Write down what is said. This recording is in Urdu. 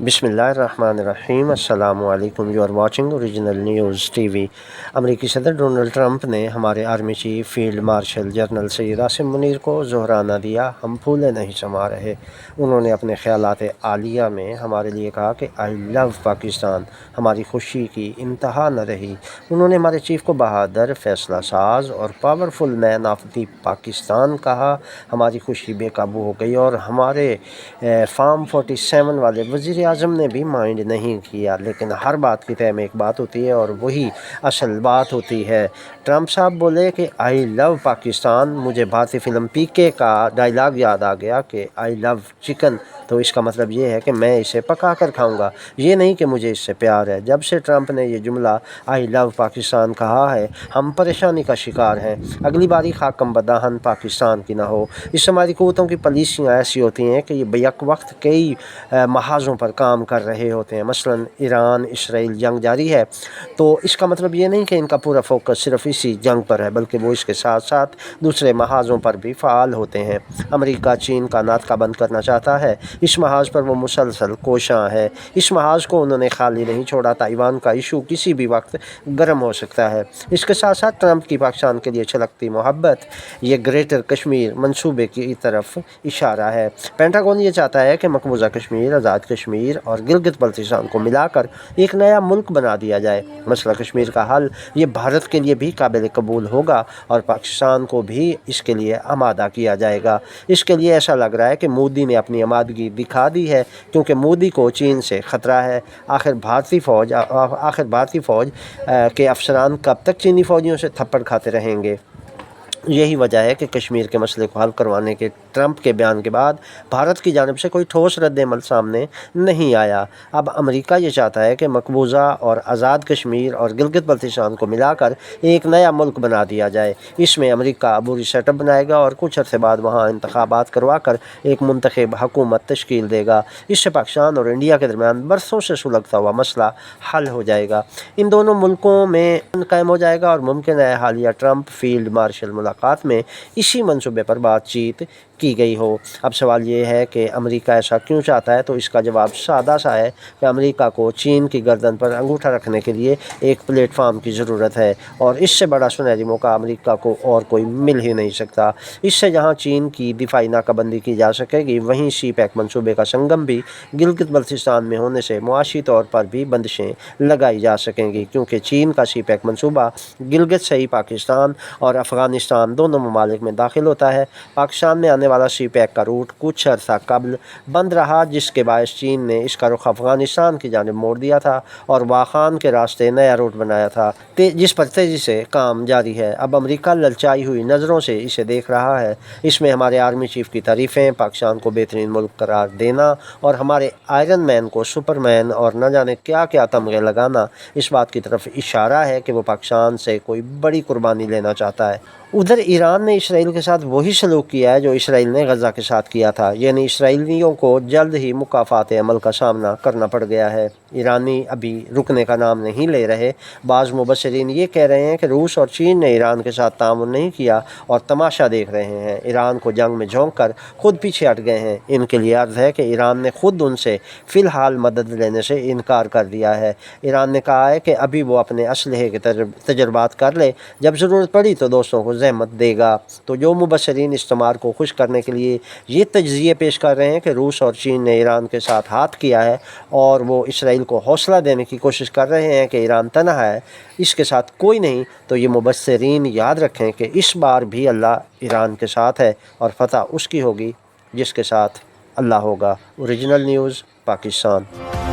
بسم اللہ الرحمن الرحیم۔ السلام علیکم۔ You are watching original news TV وی۔ امریکی صدر ڈونلڈ ٹرمپ نے ہمارے army chief field marshal general Syed Asim Munir کو زہرانہ دیا، ہم پھولے نہیں سما رہے۔ انہوں نے اپنے خیالات عالیہ میں ہمارے لیے کہا کہ آئی لو پاکستان، ہماری خوشی کی انتہا نہ رہی۔ انہوں نے ہمارے چیف کو بہادر، فیصلہ ساز اور powerful man of the Pakistan کہا۔ ہماری خوشی بے قابو ہو گئی اور ہمارے فارم 47 والے وزیر اعظم نے بھی مائنڈ نہیں کیا، لیکن ہر بات کی تہ میں ایک بات ہوتی ہے اور وہی اصل بات ہوتی ہے۔ ٹرمپ صاحب بولے کہ آئی لو پاکستان، مجھے بھارتی فلم پی کے کا ڈائلاگ یاد آ گیا کہ آئی لو چکن، تو اس کا مطلب یہ ہے کہ میں اسے پکا کر کھاؤں گا، یہ نہیں کہ مجھے اس سے پیار ہے۔ جب سے ٹرمپ نے یہ جملہ آئی لو پاکستان کہا ہے، ہم پریشانی کا شکار ہیں۔ اگلی باری خاکم بداہن پاکستان کی نہ ہو۔ اس سے ہماری قوتوں کی پالیسیاں ایسی ہوتی ہیں کہ یہ بیک وقت کئی محاذوں پر کام کر رہے ہوتے ہیں۔ مثلا ایران اسرائیل جنگ جاری ہے، تو اس کا مطلب یہ نہیں کہ ان کا پورا فوکس صرف اسی جنگ پر ہے، بلکہ وہ اس کے ساتھ ساتھ دوسرے محاذوں پر بھی فعال ہوتے ہیں۔ امریکہ چین کا ناطقہ بند کرنا چاہتا ہے، اس محاذ پر وہ مسلسل کوشاں ہے۔ اس محاذ کو انہوں نے خالی نہیں چھوڑا۔ تائیوان کا ایشو کسی بھی وقت گرم ہو سکتا ہے۔ اس کے ساتھ ساتھ ٹرمپ کی پاکستان کے لیے چھلکتی محبت، یہ گریٹر کشمیر منصوبے کی طرف اشارہ ہے۔ پینٹاگون یہ چاہتا ہے کہ مقبوضہ کشمیر، آزاد کشمیر اور گلگت بلتستان کو ملا کر ایک نیا ملک بنا دیا جائے۔ مسئلہ کشمیر کا حل یہ بھارت کے لیے بھی قابل قبول ہوگا اور پاکستان کو بھی اس کے لیے آمادہ کیا جائے گا۔ اس کے لیے ایسا لگ رہا ہے کہ مودی نے اپنی آمادگی دکھا دی ہے، کیونکہ مودی کو چین سے خطرہ ہے۔ آخر بھارتی فوج کے افسران کب تک چینی فوجیوں سے تھپڑ کھاتے رہیں گے؟ یہی وجہ ہے کہ کشمیر کے مسئلے کو حل کروانے کے ٹرمپ کے بیان کے بعد بھارت کی جانب سے کوئی ٹھوس رد عمل سامنے نہیں آیا۔ اب امریکہ یہ چاہتا ہے کہ مقبوضہ اور آزاد کشمیر اور گلگت بلتستان کو ملا کر ایک نیا ملک بنا دیا جائے۔ اس میں امریکہ عبوری سیٹ اپ بنائے گا اور کچھ عرصے بعد وہاں انتخابات کروا کر ایک منتخب حکومت تشکیل دے گا۔ اس سے پاکستان اور انڈیا کے درمیان برسوں سے سلگتا ہوا مسئلہ حل ہو جائے گا۔ ان دونوں ملکوں میں قائم ہو جائے گا اور ممکن ہے حالیہ ٹرمپ فیلڈ مارشل ملاقات میں اسی منصوبے پر بات چیت کی گئی ہو۔ اب سوال یہ ہے کہ امریکہ ایسا کیوں چاہتا ہے، تو اس کا جواب سادہ سا ہے کہ امریکہ کو چین کی گردن پر انگوٹھا رکھنے کے لیے ایک پلیٹ فارم کی ضرورت ہے، اور اس سے بڑا سنہری موقع امریکہ کو اور کوئی مل ہی نہیں سکتا۔ اس سے جہاں چین کی دفاعی ناکہ بندی کی جا سکے گی، وہیں سی پیک منصوبے کا سنگم بھی گلگت بلتستان میں ہونے سے معاشی طور پر بھی بندشیں لگائی جا سکیں گی، کیونکہ چین کا سی پیک منصوبہ گلگت سے ہی پاکستان اور افغانستان دونوں ممالک میں داخل ہوتا ہے۔ پاکستان میں آنے والا سی پیک کا روٹ کچھ عرصہ قبل بند رہا، جس کے باعث چین نے اس کا رخ افغانستان کی جانب موڑ دیا تھا اور واخان کے راستے نیا روٹ بنایا تھا، جس پر تیزی سے کام جاری ہے۔ اب امریکہ للچائی ہوئی نظروں سے اسے دیکھ رہا ہے۔ اس میں ہمارے آرمی چیف کی تعریفیں، پاکستان کو بہترین ملک قرار دینا اور ہمارے آئرن مین کو سپر مین اور نہ جانے کیا کیا تمغے لگانا اس بات کی طرف اشارہ ہے کہ وہ پاکستان سے کوئی بڑی قربانی لینا چاہتا ہے۔ ادھر ایران نے اسرائیل کے ساتھ وہی سلوک کیا ہے جو اسرائیل نے غزہ کے ساتھ کیا تھا، یعنی اسرائیلیوں کو جلد ہی مکافات عمل کا سامنا کرنا پڑ گیا ہے۔ ایرانی ابھی رکنے کا نام نہیں لے رہے۔ بعض مبصرین یہ کہہ رہے ہیں کہ روس اور چین نے ایران کے ساتھ تعاون نہیں کیا اور تماشا دیکھ رہے ہیں، ایران کو جنگ میں جھونک کر خود پیچھے ہٹ گئے ہیں۔ ان کے لیے عرض ہے کہ ایران نے خود ان سے فی الحال مدد لینے سے انکار کر دیا ہے۔ ایران نے کہا ہے کہ ابھی وہ اپنے اسلحے کے تجربات کر لے، جب ضرورت پڑی تو دوستوں کو زحمت دے گا۔ تو جو مبصرین استعمار کو خوش کرنے کے لیے یہ تجزیے پیش کر رہے ہیں کہ روس اور چین نے ایران کے ساتھ ہاتھ کیا ہے اور وہ اسرائیل کو حوصلہ دینے کی کوشش کر رہے ہیں کہ ایران تنہا ہے، اس کے ساتھ کوئی نہیں، تو یہ مبصرین یاد رکھیں کہ اس بار بھی اللہ ایران کے ساتھ ہے اور فتح اس کی ہوگی جس کے ساتھ اللہ ہوگا۔ Original news, Pakistan.